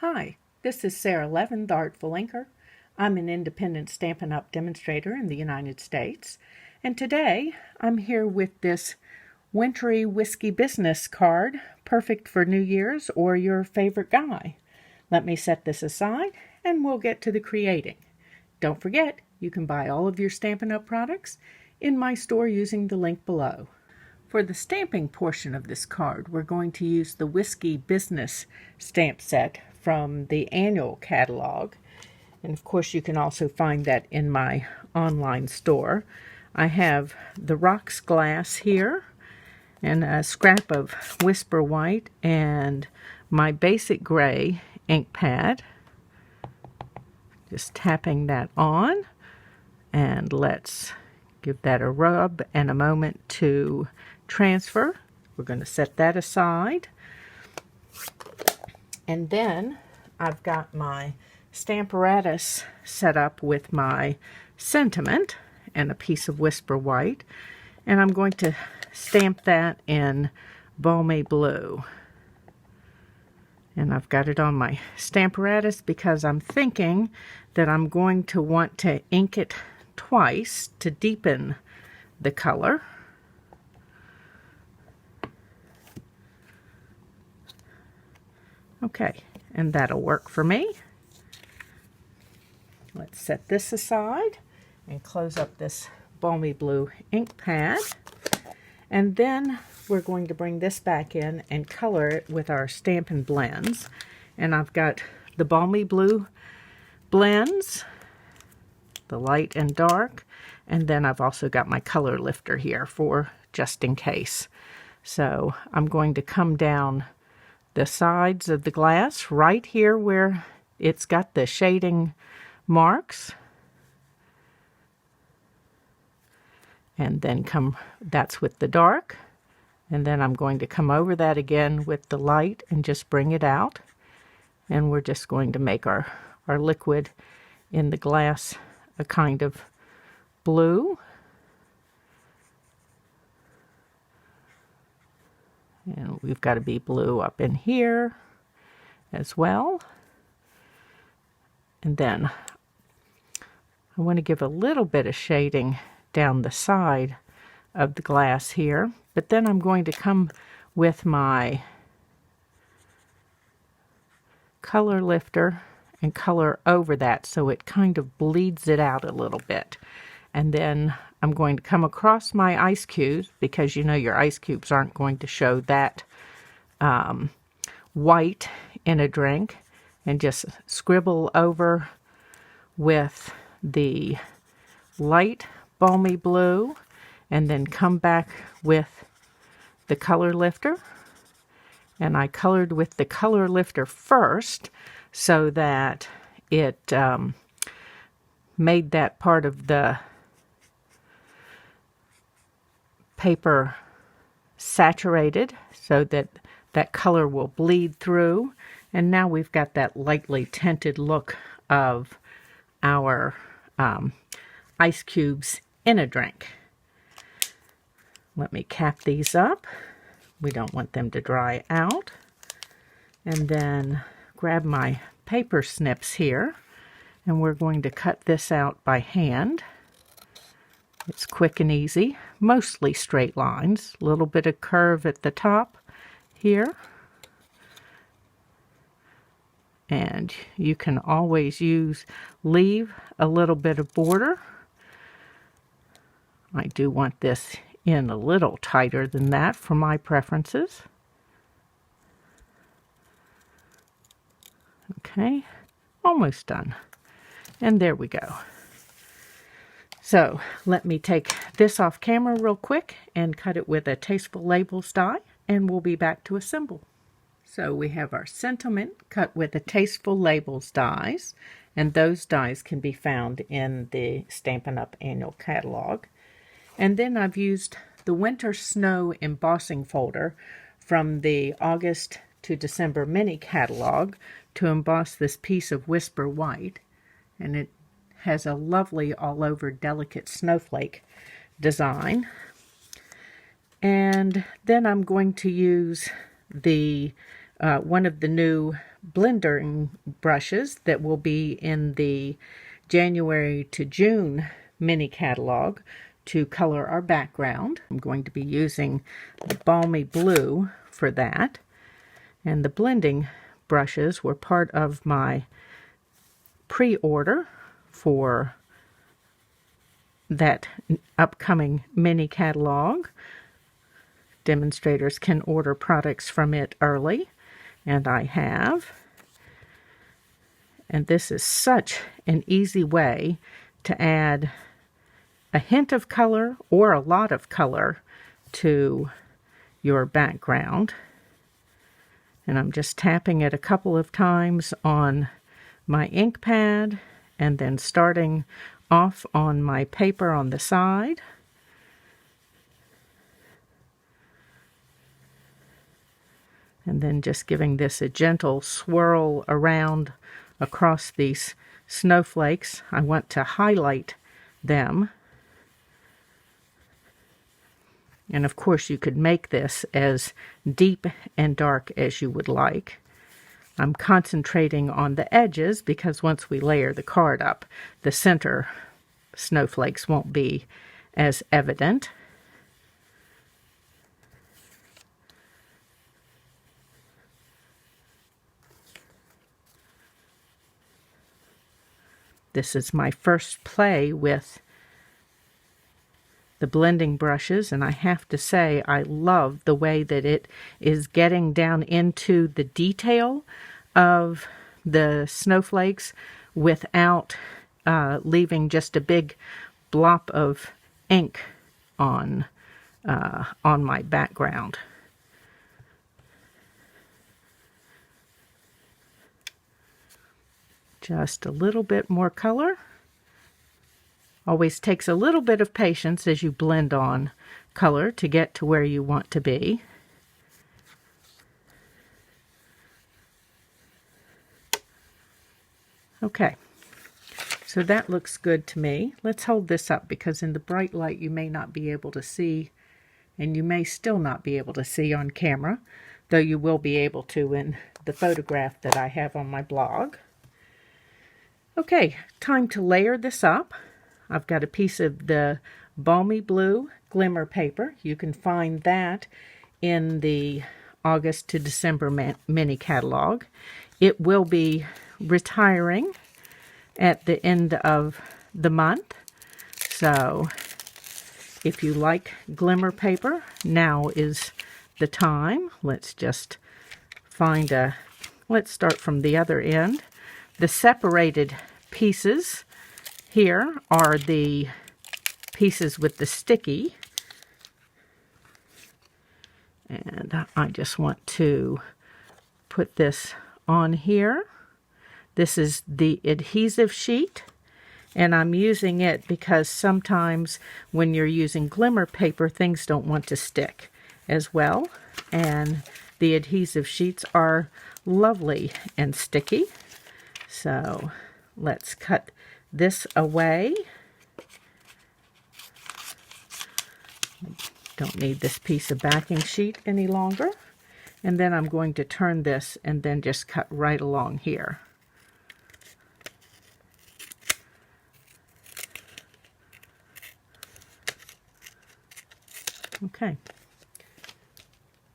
Hi, this is Sara Levin, the Artful Inker. I'm an independent Stampin' Up! Demonstrator in the United States, and today I'm here with this wintry whiskey business card, perfect for New Year's or your favorite guy. Let me set this aside and we'll get to the creating. Don't forget, you can buy all of your Stampin' Up! Products in my store using the link below. For the stamping portion of this card, we're going to use the Whiskey Business stamp set from the annual catalog. And of course, you can also find that in my online store. I have the rocks glass here, and a scrap of Whisper White, and my basic gray ink pad. Just tapping that on, and let's give that a rub and a moment to transfer. We're going to set that aside. And then I've got my Stamparatus set up with my sentiment and a piece of Whisper White. And I'm going to stamp that in Balmy Blue. And I've got it on my Stamparatus because I'm thinking that I'm going to want to ink it twice to deepen the color. Okay, and that'll work for me. Let's set this aside and close up this Balmy Blue ink pad. And then we're going to bring this back in and color it with our Stampin' Blends. And I've got the Balmy Blue blends, the light and dark, and then I've also got my color lifter here for just in case. So I'm going to come down the sides of the glass right here where it's got the shading marks, and then that's with the dark, and then I'm going to come over that again with the light and just bring it out, and we're just going to make our liquid in the glass a kind of blue. And we've got to be blue up in here as well. And then I want to give a little bit of shading down the side of the glass here. But then I'm going to come with my color lifter and color over that so it kind of bleeds it out a little bit. And then I'm going to come across my ice cubes, because you know your ice cubes aren't going to show that white in a drink, and just scribble over with the light Balmy Blue, and then come back with the color lifter. And I colored with the color lifter first so that it made that part of the paper saturated so that that color will bleed through. And now we've got that lightly tinted look of our ice cubes in a drink. Let me cap these up. We don't want them to dry out. And then grab my paper snips here, and we're going to cut this out by hand. It's quick and easy, mostly straight lines, a little bit of curve at the top here. And you can always leave a little bit of border. I do want this in a little tighter than that for my preferences. Okay, almost done. And there we go. So let me take this off camera real quick and cut it with a Tasteful Labels die, and we'll be back to assemble. So we have our sentiment cut with the Tasteful Labels dies, and those dies can be found in the Stampin' Up! Annual Catalog. And then I've used the Winter Snow embossing folder from the August to December mini catalog to emboss this piece of Whisper White, and it has a lovely all-over delicate snowflake design. And then I'm going to use the one of the new blending brushes that will be in the January to June mini catalog to color our background. I'm going to be using the Balmy Blue for that. And the blending brushes were part of my pre-order for that upcoming mini catalog. Demonstrators can order products from it early, and I have. And this is such an easy way to add a hint of color or a lot of color to your background. And I'm just tapping it a couple of times on my ink pad and then starting off on my paper on the side. And then just giving this a gentle swirl around across these snowflakes. I want to highlight them. And of course you could make this as deep and dark as you would like. I'm concentrating on the edges because once we layer the card up, the center snowflakes won't be as evident. This is my first play with the blending brushes, and I have to say I love the way that it is getting down into the detail of the snowflakes without leaving just a big blop of ink on my background. Just a little bit more color. Always takes a little bit of patience as you blend on color to get to where you want to be. Okay, so that looks good to me. Let's hold this up because in the bright light you may not be able to see, and you may still not be able to see on camera, though you will be able to in the photograph that I have on my blog. Okay, time to layer this up. I've got a piece of the Balmy Blue glimmer paper. You can find that in the August to December mini catalog. It will be retiring at the end of the month. So if you like glimmer paper, now is the time. Let's just find let's start from the other end. The separated pieces here are the pieces with the sticky. And I just want to put this on here. This is the adhesive sheet, and I'm using it because sometimes when you're using glimmer paper, things don't want to stick as well. And the adhesive sheets are lovely and sticky. So let's cut this away. Don't need this piece of backing sheet any longer. And then I'm going to turn this and then just cut right along here. Okay.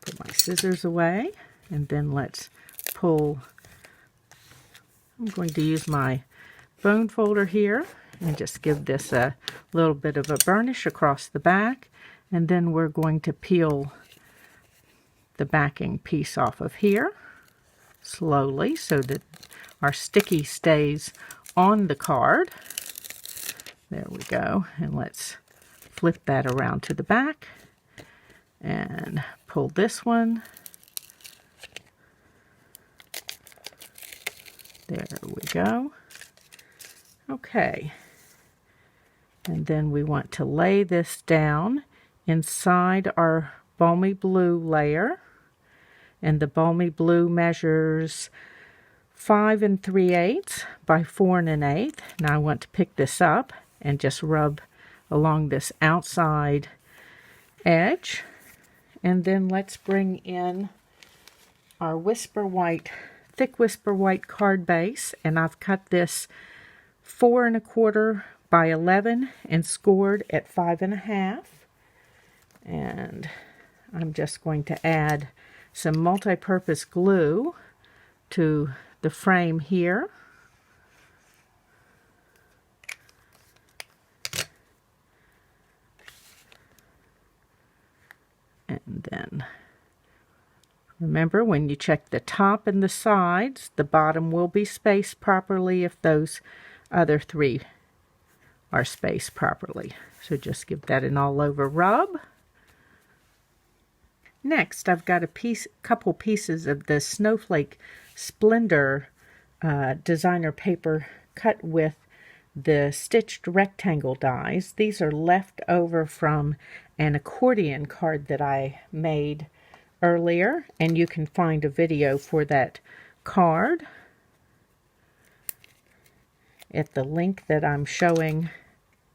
Put my scissors away, and then let's pull. I'm going to use my bone folder here and just give this a little bit of a burnish across the back, and then we're going to peel the backing piece off of here slowly so that our sticky stays on the card. There we go. And let's flip that around to the back and pull this one. There we go. Okay. And then we want to lay this down inside our Balmy Blue layer. And the Balmy Blue measures 5 3/8 by 4 1/8. Now I want to pick this up and just rub along this outside edge. And then let's bring in our Whisper White thick whisper white card base, and I've cut this 4 1/4 by 11 and scored at 5 1/2. And I'm just going to add some multi-purpose glue to the frame here. And then remember, when you check the top and the sides, the bottom will be spaced properly if those other 3 are spaced properly. So just give that an all-over rub. Next, I've got a couple pieces of the Snowflake Splendor designer paper cut with the stitched rectangle dies. These are left over from an accordion card that I made earlier, and you can find a video for that card at the link that I'm showing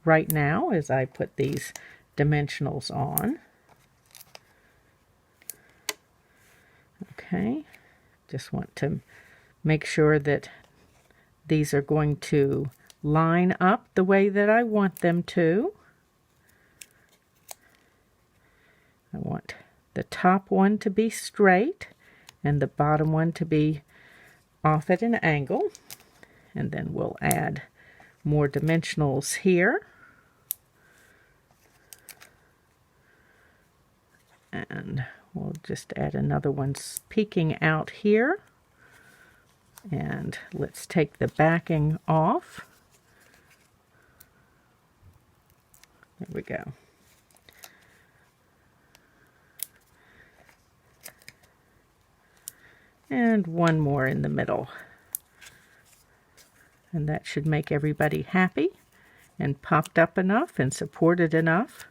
right now as I put these dimensionals on. Okay, just want to make sure that these are going to line up the way that I want them to. I want the top one to be straight and the bottom one to be off at an angle. And then we'll add more dimensionals here. And we'll just add another one peeking out here. And let's take the backing off. There we go. And one more in the middle. And that should make everybody happy and popped up enough and supported enough.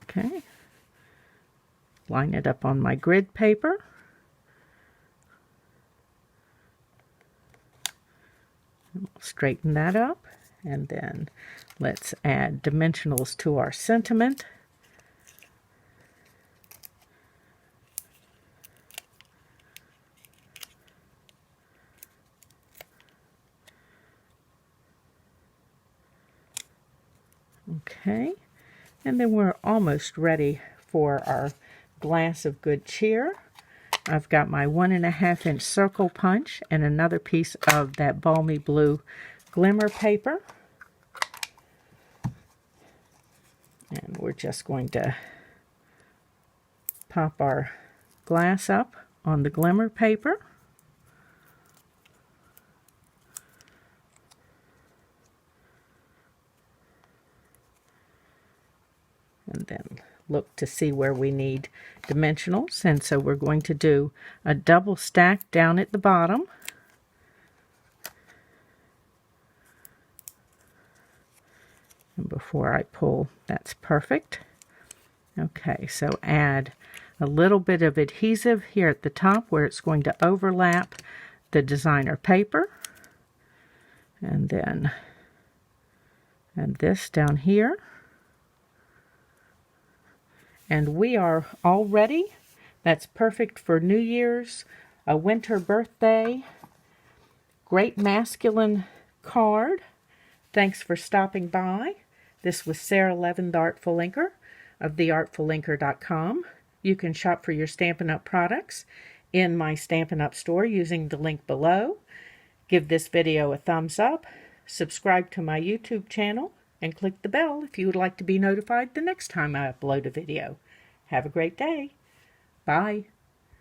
Okay. Line it up on my grid paper. And we'll straighten that up. And then let's add dimensionals to our sentiment. Okay, and then we're almost ready for our glass of good cheer. I've got my 1 1/2 inch circle punch and another piece of that balmy blue glimmer paper. And we're just going to pop our glass up on the glimmer paper. And then look to see where we need dimensionals. And so we're going to do a double stack down at the bottom. And before I pull, that's perfect. Okay, so add a little bit of adhesive here at the top where it's going to overlap the designer paper. And then add this down here. And we are all ready. That's perfect for New Year's, a winter birthday, great masculine card. Thanks for stopping by. This was Sara Levin, the Artful Inker of theartfulinker.com. You can shop for your Stampin' Up! Products in my Stampin' Up! Store using the link below. Give this video a thumbs up, subscribe to my YouTube channel, and click the bell if you would like to be notified the next time I upload a video. Have a great day. Bye.